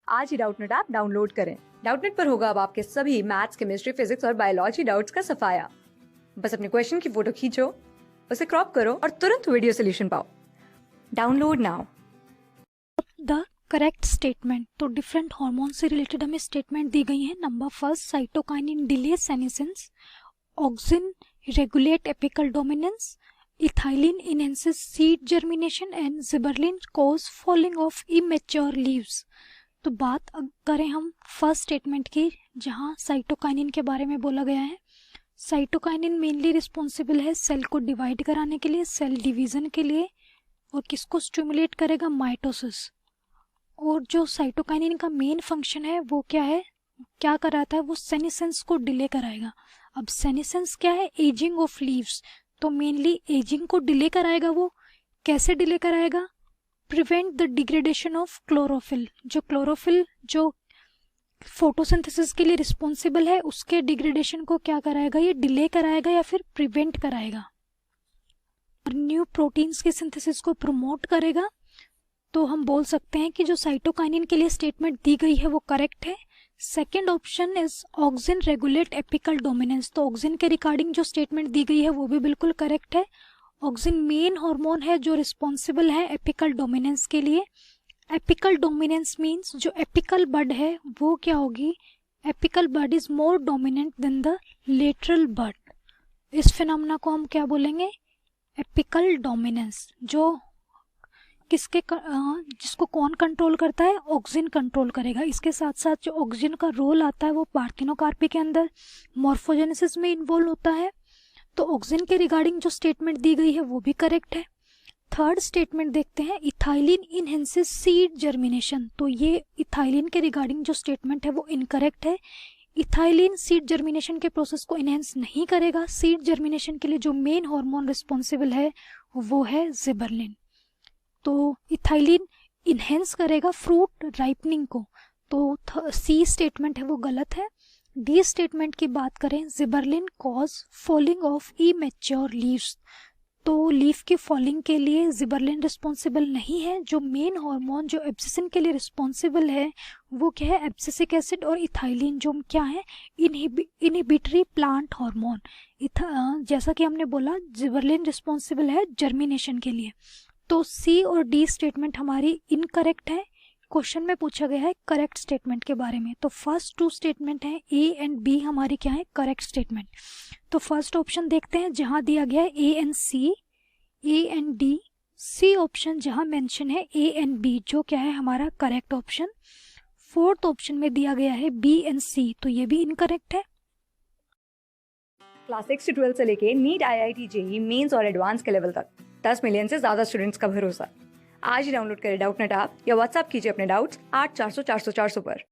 आज ही Doubtnut app download करें। Doubtnut पर होगा अब आपके सभी मैथ्स, केमिस्ट्री, फिजिक्स और बायोलॉजी डाउट्स का सफाया। बस अपने क्वेश्चन की फोटो खींचो, उसे क्रॉप करो और तुरंत वीडियो सोल्यूशन पाओ। Download now. The correct statement. तो डिफरेंट हार्मोन से रिलेटेड हमें स्टेटमेंट दी गई है। Number first, cytokinin delay senescence, auxin regulate apical dominance, ethylene enhances seed germination and gibberellin cause falling of immature leaves. तो बात करें हम फर्स्ट स्टेटमेंट की, जहां साइटोकाइनिन के बारे में बोला गया है। साइटोकाइनिन मेनली रिस्पॉन्सिबल है सेल को डिवाइड कराने के लिए, सेल डिवीजन के लिए, और किसको स्टिमुलेट करेगा? माइटोसिस। और जो साइटोकाइनिन का मेन फंक्शन है वो क्या है, क्या कराता है? वो सेनेसेंस को डिले कराएगा। अब सेनेसेंस क्या है? Ageing of leaves. तो मेनली एजिंग को डिले कराएगा। वो कैसे डिले कराएगा? Prevent the degradation of chlorophyll. जो क्लोरोफिल जो फोटोसिंथेसिस के लिए रिस्पॉन्सिबल है, उसके डिग्रेडेशन को क्या कराएगा? ये डिले कराएगा या फिर प्रिवेंट कराएगा। और न्यू प्रोटीन्स के सिंथेसिस को प्रमोट करेगा। तो हम बोल सकते हैं कि जो साइटोकाइनिन के लिए स्टेटमेंट दी गई है वो करेक्ट है। Second option is auxin regulate apical dominance. तो ऑक्सिन के रिगार्डिंग जो स्टेटमेंट दी गई है वो भी बिल्कुल करेक्ट है। ऑक्सिन मेन हार्मोन है जो रिस्पॉन्सिबल है एपिकल डोमिनेंस के लिए। एपिकल डोमिनेंस मीन्स जो एपिकल बड है वो क्या होगी? Apical bud is more dominant than the lateral bud. इस फिनोमेना को हम क्या बोलेंगे? Apical dominance. जो किसके जिसको कौन कंट्रोल करता है? ऑक्सिन कंट्रोल करेगा। इसके साथ साथ जो ऑक्सिन का रोल आता है वो पार्थिनोकार्पी के अंदर मॉर्फोजेनेसिस में इन्वॉल्व होता है। तो ऑक्सिन के रिगार्डिंग जो स्टेटमेंट दी गई है वो भी करेक्ट है। थर्ड स्टेटमेंट देखते हैं, इथाइलिन इनहेंसेस सीड जर्मिनेशन। तो ये इथाइलिन के रिगार्डिंग जो स्टेटमेंट है वो इनकरेक्ट है। इथाइलिन सीड जर्मिनेशन के प्रोसेस को इनहेंस नहीं करेगा। सीड जर्मिनेशन के लिए जो मेन हार्मोन रिस्पॉन्सिबल है वो है जिबरलिन। तो इथाइलिन इनहेंस करेगा फ्रूट राइपनिंग को। तो सी स्टेटमेंट है वो गलत है। डी स्टेटमेंट की बात करें, gibberellin cause falling of immature leaves. तो लीफ की फॉलिंग के लिए जिबरलिन रिस्पॉन्सिबल नहीं है। जो मेन हार्मोन जो एब्सिसिन के लिए रिस्पॉन्सिबल है वो क्या है? एब्सिसिक एसिड और इथाइलिन, जो क्या है? Inhibitory plant hormone. जैसा कि हमने बोला, जिबरलिन रिस्पॉन्सिबल है जर्मिनेशन के लिए। तो सी और डी स्टेटमेंट हमारी इनकरेक्ट है। क्वेश्चन में पूछा गया है करेक्ट स्टेटमेंट के बारे में। तो फर्स्ट टू स्टेटमेंट है ए एंड बी हमारी क्या है? Correct statement. तो फर्स्ट ऑप्शन देखते हैं जहां दिया गया है A and C, A and D. C option जहां मेंशन है ए एंड बी, जो क्या है हमारा करेक्ट ऑप्शन। फोर्थ ऑप्शन में दिया गया है बी एंड सी, तो ये भी इनकरेक्ट है। क्लास 6 से 12 से लेके नीट, IIT, JEE मेंस और एडवांस के लेवल तक 10 मिलियन से ज्यादा स्टूडेंट्स का भरोसा। आज ही डाउनलोड करें डाउटनेट ऐप या व्हाट्सएप कीजिए अपने डाउट्स 8400 400 400 पर।